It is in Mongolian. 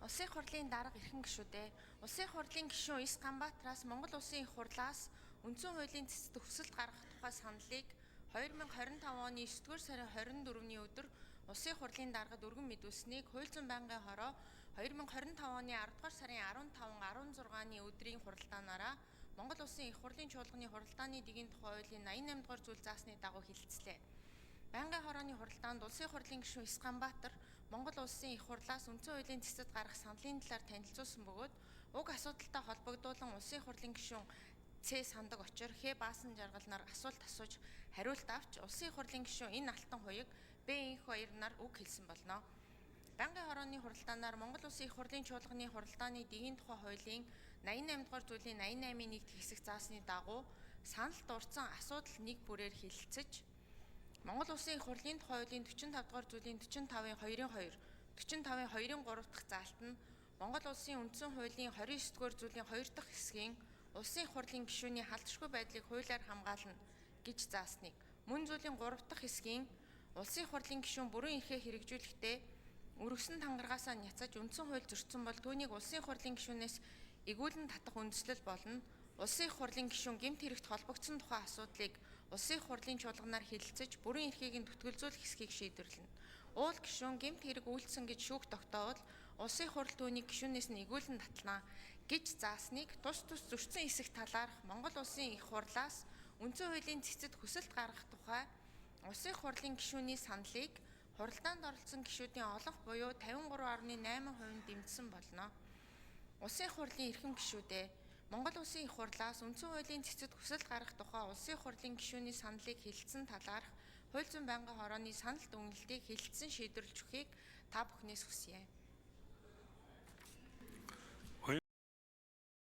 Улсын хурлын дарга эрхэм гишүүдээ Улсын хурлын гишүүн Эс Ганбаатараас Монгол Улсын их хурлаас үндсэн хуулийн цэцэд өсөлт гаргах тухай саналыг 2025 оны 9-р сарын 24-ний өдөр Улсын хурлын даргад өргөн мэдүүлсэнийг Хууль зүйн байнгын хороо 2025 оны 10-р сарын 15-16-ны өдрийн хуралдаанаараа Монгол Улсын их хурлын чуулганы хуралдааны дэгийн тухай хуулийн 88-р зүйл заасны дагуу хэлэлцлээ. Байнгын хорооны хуралдаанд Улсын хурлын гишүүн Эс Ганбаатар Монгол Улсын их хурлаас үндсэн хуулийн цэцэд гарах саналын талаар танилцуулсан бөгөөд уг асуудалтай холбогдуулан Улсын хурлын гишүүн Ц сандаг очир Х баасан жаргал нар асуулт асууж хариулт авч Улсын хурлын гишүүн энэ алтан хуйг Б инх баяр нар үг хэлсэн болно. Байнгын хорооны хуралдаанаар Монгол Улсын их хурлын чуулганы хуралдааны дэгийн тухай хуулийн 88 дугаар зүйлийн 88-ийн 1-р хэсэг заасны дагуу санал дурдсан асуудал нэг бүрээр хэлэлцэж Монгол Улсын их хурлын тухай хуулийн 45 дугаар зүйлийн 45-ын 2-2, 45-ын 2-3 дахь заалт нь Монгол Улсын үндсэн хуулийн 29 дугаар зүйлийн 2 дахь хэсгийн Улсын их хурлын гишүүний халдшгүй байдлыг хуулиар хамгаална гэж заасныг, мөн зүйлийн 3 дахь хэсгийн Улсын их хурлын гишүүн бүрэн эрхээ хэрэгжүүлэхдээ өргөсөн тангаргаасаа няцаж үндсэн хууль зөрчсөн бол түүнийг Улсын их хурлын гишүүнээс эгүүлэн татах үндслэл болно. Улсын их хурлын гишүүн гэмт хэрэгт холбогдсон тухай асуудлыг Улсын их хурлын чуулганаар хэлэлцэж бүрэн эрхийг нь төтгөлзүүлэх хэсгийг шийдвэрлэнэ. Уул гишүүн гэмт хэрэг үйлдсэн гэж шүүх тогтоовол Улсын их хурл түүнийг гишүүнээс нь эгүүлэн татлана гэж заасныг тус зөрчсөн хэсэг талаарх Монгол Улсын их хурлаас үндсэн хуулийн цэцэд хүсэлт гаргах тухай Улсын их хурлын гишүүний саналыг хуралдаанд оролцсон гишүүдийн олонх буюу 53.8% дэмжсэн болно. Улсын их хурлын эрхэм гишүүдээ Монгол Улсын их хурлаас үндсэн хуулийн цэцэд хүсэлт гаргах тухай Улсын их хурлын гишүүний саналыг хэлэлцэн талаарх Хууль зүйн байнгын хорооны санал дүгнэлтийг хэлэлцэн шийдвэрлэж өгөхийг та бүхнээс хүсье.